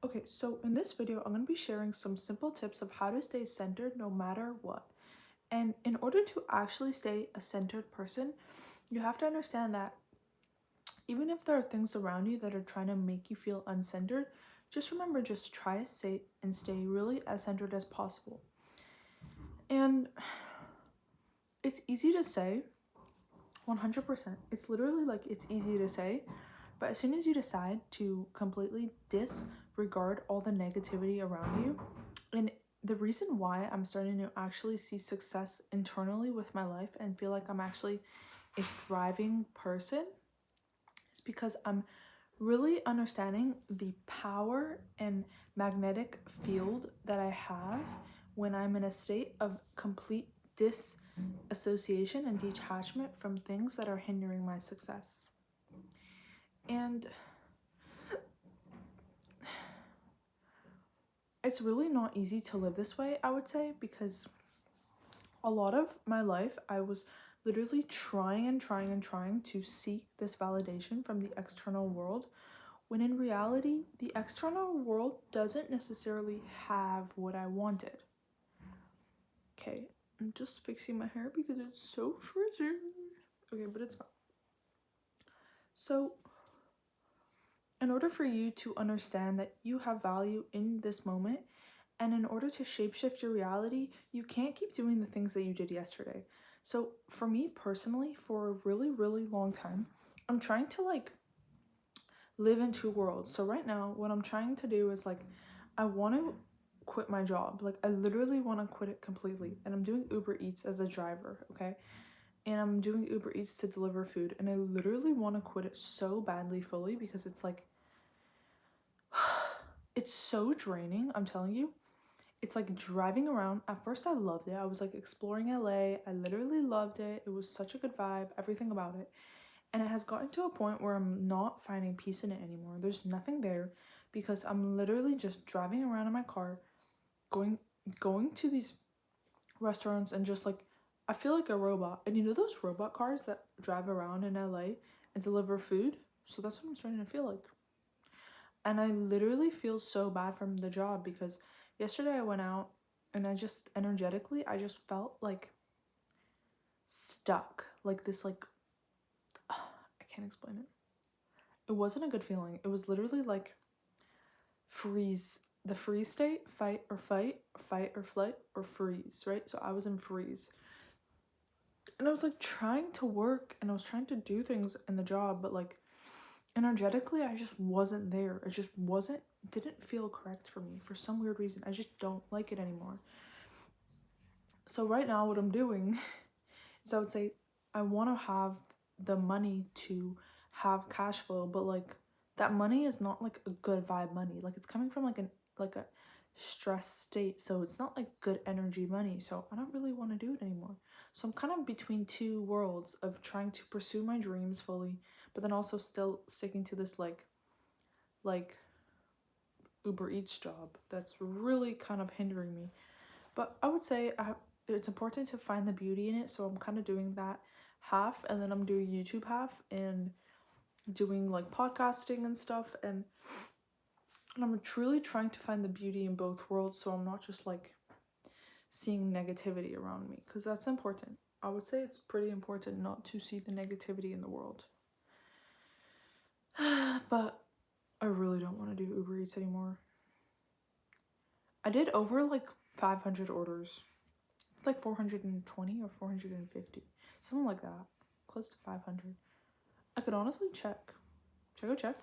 Okay, so in this video, I'm going to be sharing some simple tips of how to stay centered no matter what. And in order to actually stay a centered person, you have to understand that even if there are things around you that are trying to make you feel uncentered, just remember, just try to stay really as centered as possible. And it's easy to say, 100%. It's literally like it's easy to say, but as soon as you decide to completely disregard all the negativity around you, and the reason why I'm starting to actually see success internally with my life and feel like I'm actually a thriving person is because I'm really understanding the power and magnetic field that I have when I'm in a state of complete disassociation and detachment from things that are hindering my success. And it's really not easy to live this way, I would say, because a lot of my life I was literally trying to seek this validation from the external world, when in reality the external world doesn't necessarily have what I wanted. Okay, I'm just fixing my hair because it's so frizzy. Okay, but it's fine. So in order for you to understand that you have value in this moment, and in order to shapeshift your reality, you can't keep doing the things that you did yesterday. So for me personally, for a really, really long time, I'm trying to live in two worlds. So right now, what I'm trying to do is I want to quit my job. Like I literally want to quit it completely. And I'm doing Uber Eats as a driver, okay? And I'm doing Uber Eats to deliver food. And I literally want to quit it so badly fully because it's it's so draining, I'm telling you. It's like driving around. At first I loved it. I was like exploring LA. I literally loved it. It was such a good vibe, everything about it. And it has gotten to a point where I'm not finding peace in it anymore. There's nothing there because I'm literally just driving around in my car, going to these restaurants and just I feel like a robot. And you know those robot cars that drive around in LA and deliver food? So that's what I'm starting to feel like. And I literally feel so bad from the job because yesterday I went out and I just energetically, I just felt stuck. Like this, I can't explain it. It wasn't a good feeling. It was literally like freeze. The freeze state, fight or flight, or freeze, right? So I was in freeze. And I was trying to work and I was trying to do things in the job, but energetically I just wasn't there. It just didn't feel correct for me for some weird reason. I just don't like it anymore. So right now what I'm doing is I would say I want to have the money to have cash flow, but that money is not a good vibe money. It's coming from a stress state, so it's not good energy money. So I don't really want to do it anymore. So I'm kind of between two worlds of trying to pursue my dreams fully, but then also still sticking to this like Uber Eats job that's really kind of hindering me. But I would say it's important to find the beauty in it, so I'm kind of doing that half, and then I'm doing YouTube half and doing podcasting and stuff, and I'm truly trying to find the beauty in both worlds, so I'm not just seeing negativity around me, because that's important. I would say it's pretty important not to see the negativity in the world. But I really don't want to do Uber Eats anymore. I did over 500 orders. 420 or 450, something like that, close to 500. I could honestly check. Should I go check?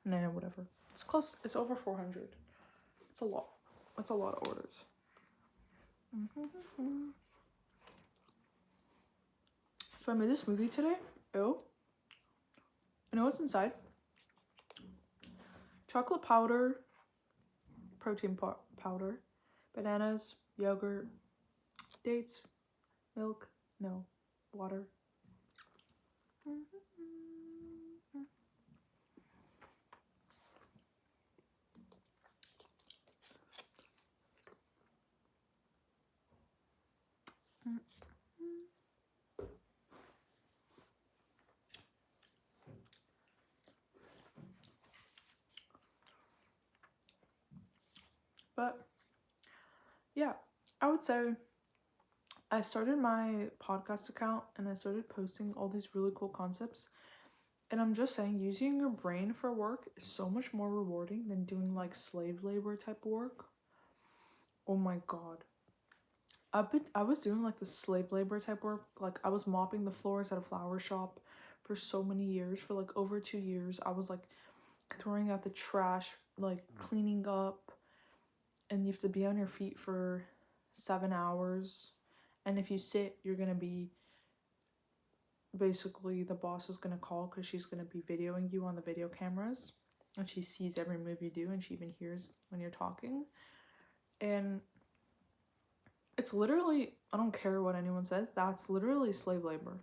Nah, whatever. It's close. It's over 400. It's a lot. It's a lot of orders. So I made this smoothie today. Ew. You know what's inside? Chocolate powder, protein powder, bananas, yogurt, dates, milk, no, water. But yeah, I would say I started my podcast account and I started posting all these really cool concepts. And I'm just saying, using your brain for work is so much more rewarding than doing like slave labor type work. Oh my god. I was doing like the slave labor type work. Like I was mopping the floors at a flower shop for so many years. For like over 2 years, I was like throwing out the trash, like cleaning up, and you have to be on your feet for 7 hours. And if you sit, you're gonna be basically the boss is gonna call because she's gonna be videoing you on the video cameras, and she sees every move you do, and she even hears when you're talking. And it's literally, I don't care what anyone says, that's literally slave labor.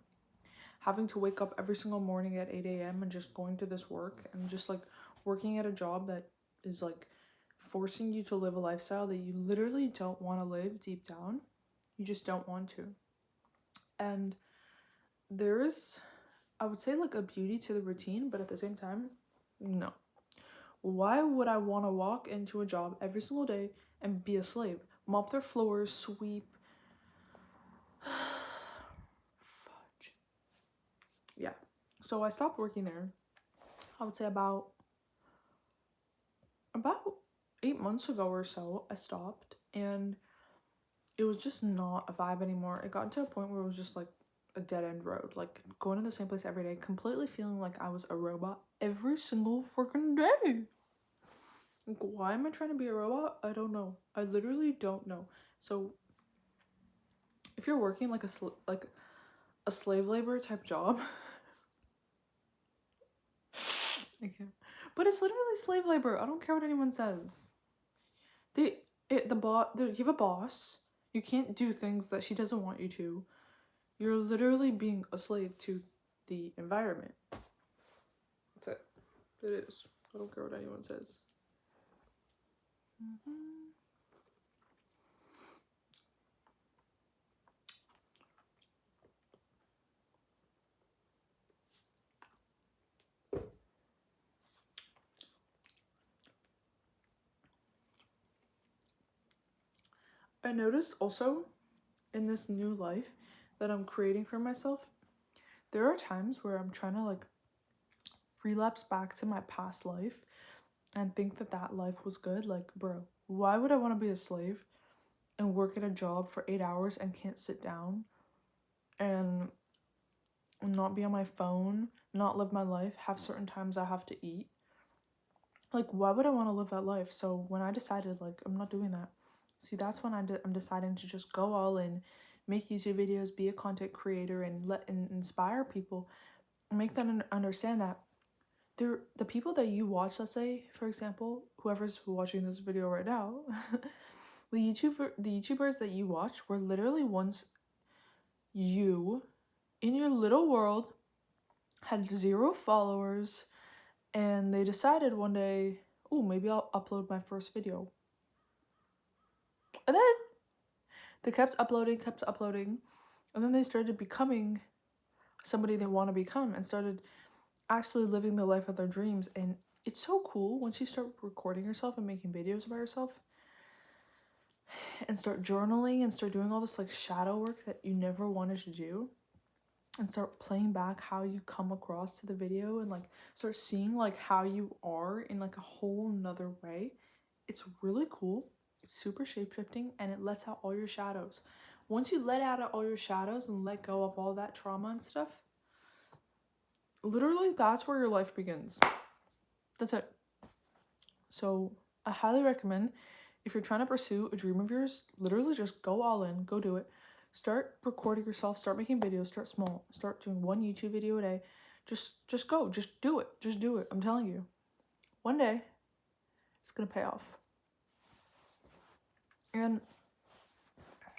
Having to wake up every single morning at 8 a.m. and just going to this work and just like working at a job that is like forcing you to live a lifestyle that you literally don't want to live deep down. You just don't want to. And there is, I would say, like a beauty to the routine, but at the same time, no. Why would I want to walk into a job every single day and be a slave? Mop their floors, sweep. Fudge. Yeah. So I stopped working there. I would say about 8 months ago or so, I stopped, and it was just not a vibe anymore. It got to a point where it was just like a dead end road, like going to the same place every day, completely feeling like I was a robot every single freaking day. Like, why am I trying to be a robot? I don't know. I literally don't know. So if you're working like a slave labor type job, I can't. But it's literally slave labor. I don't care what anyone says. You have a boss. You can't do things that she doesn't want you to. You're literally being a slave to the environment. That's it. It is. I don't care what anyone says. I noticed also in this new life that I'm creating for myself, there are times where I'm trying to like relapse back to my past life and think that that life was good. Like, bro, why would I want to be a slave and work at a job for 8 hours and can't sit down and not be on my phone, not live my life, have certain times I have to eat? Like, why would I want to live that life? So when I decided, like, I'm not doing that. See, that's when I'm deciding to just go all in, make YouTube videos, be a content creator, and inspire people, make them understand that the people that you watch, let's say, for example, whoever's watching this video right now, the YouTubers that you watch were literally once you, in your little world, had 0 followers, and they decided one day, oh, maybe I'll upload my first video. And then they kept uploading, and then they started becoming somebody they want to become and started actually living the life of their dreams. And it's so cool once you start recording yourself and making videos about yourself and start journaling and start doing all this like shadow work that you never wanted to do, and start playing back how you come across to the video and like start seeing like how you are in like a whole nother way. It's really cool. It's super shape-shifting, and it lets out all your shadows. Once you let out all your shadows and let go of all that trauma and stuff, literally that's where your life begins. That's it. So I highly recommend, if you're trying to pursue a dream of yours, literally just go all in, go do it. Start recording yourself, start making videos, start small, start doing 1 YouTube video a day. Just go, just do it. I'm telling you, one day it's gonna pay off. And